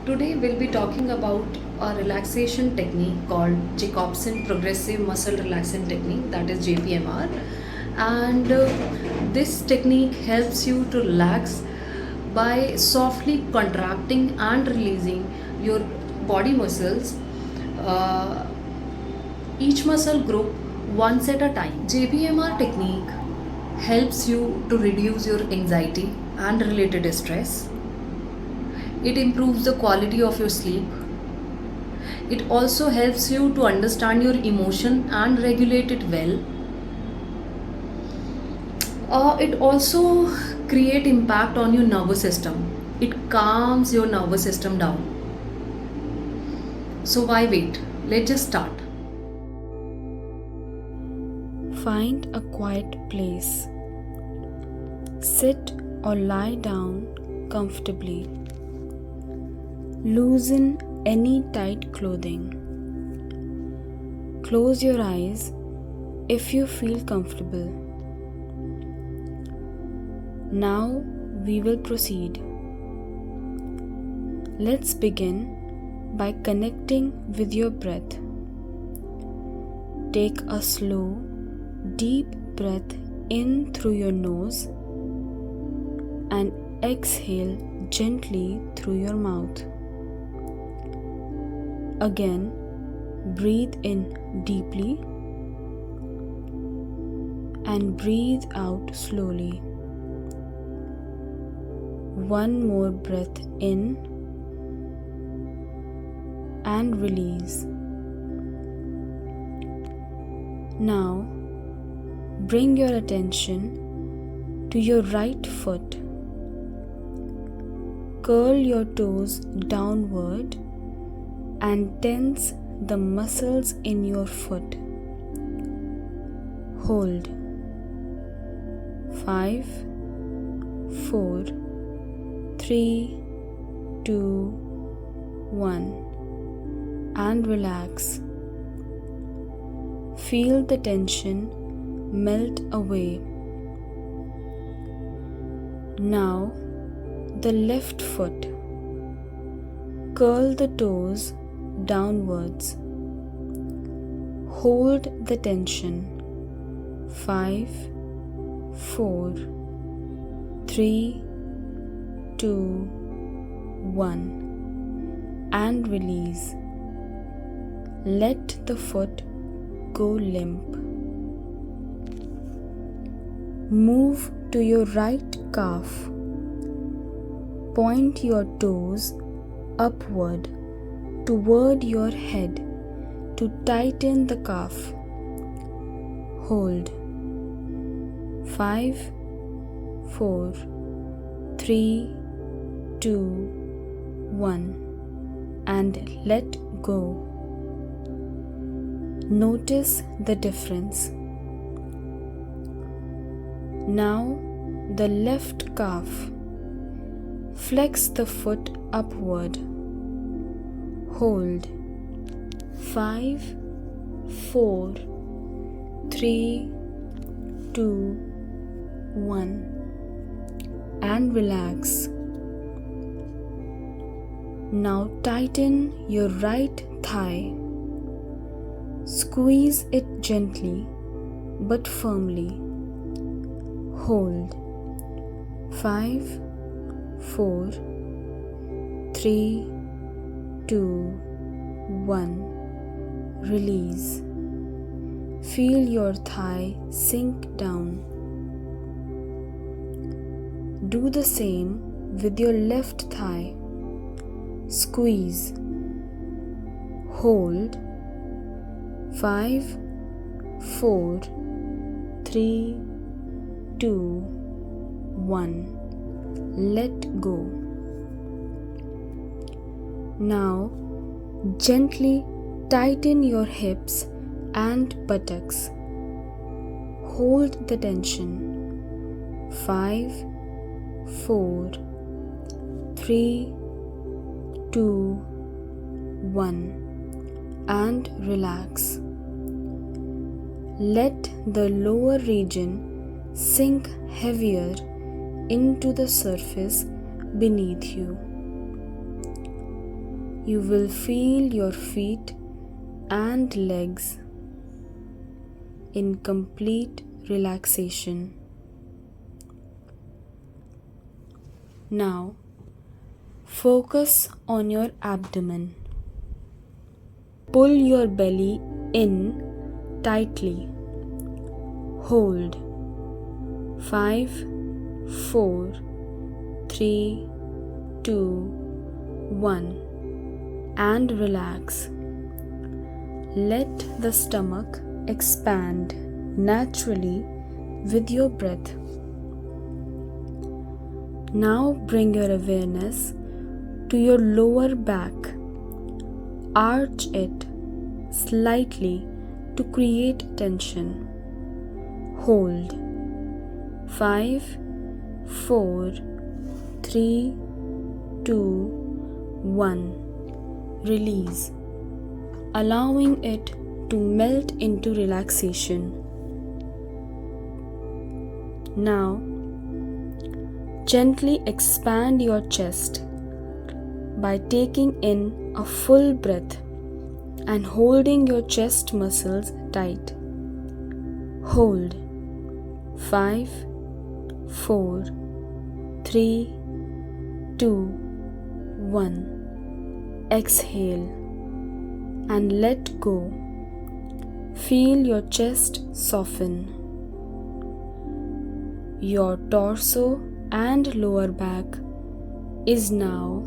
Today we'll be talking about a relaxation technique called Jacobson Progressive Muscle Relaxation Technique, that is JPMR. And this technique helps you to relax by softly contracting and releasing your body muscles, uh, each muscle group once at a time. JPMR technique helps you to reduce your anxiety and related stress. It improves the quality of your sleep. It also helps you to understand your emotion and regulate it well. It also create impact on your nervous system. It calms your nervous system down. So why wait? Let's just start. Find a quiet place. Sit or lie down comfortably. Loosen any tight clothing. Close your eyes if you feel comfortable. Now we will proceed. Let's begin by connecting with your breath. Take a slow, deep breath in through your nose and exhale gently through your mouth. Again, breathe in deeply and breathe out slowly. One more breath in and release. Now, bring your attention to your right foot. Curl your toes downward and tense the muscles in your foot. Hold. 5, 4, 3, 2, 1 and relax. Feel the tension melt away. Now, the left foot. Curl the toes downwards. Hold the tension. 5, 4, 3, 2, 1 and release. Let the foot go limp. Move to your right calf. Point your toes upward toward your head to tighten the calf. Hold. 5, 4, 3, 2, 1 and let go. Notice the difference. Now the left calf. Flex the foot upward. Hold. 5, 4, 3, 2, 1 and relax. Now tighten your right thigh. Squeeze it gently but firmly. Hold. 5, 4, 3, 2, 1. Release. Feel your thigh sink down. Do the same with your left thigh. Squeeze. Hold. 5, 4, 3, 2, 1. Let go. Now, gently tighten your hips and buttocks. Hold the tension. 5, 4, 3, 2, 1 and relax. Let the lower region sink heavier into the surface beneath you. you will feel your feet and legs in complete relaxation. Now, focus on your abdomen. Pull your belly in tightly. Hold. 5, 4, 3, 2, 1. And relax. Let the stomach expand naturally with your breath. Now bring your awareness to your lower back. Arch it slightly to create tension. Hold. 5, 4, 3, 2, 1. Release, allowing it to melt into relaxation. Now, gently expand your chest by taking in a full breath and holding your chest muscles tight. Hold. 5, 4, 3, 2, 1. Exhale and let go. Feel your chest soften. Your torso and lower back is now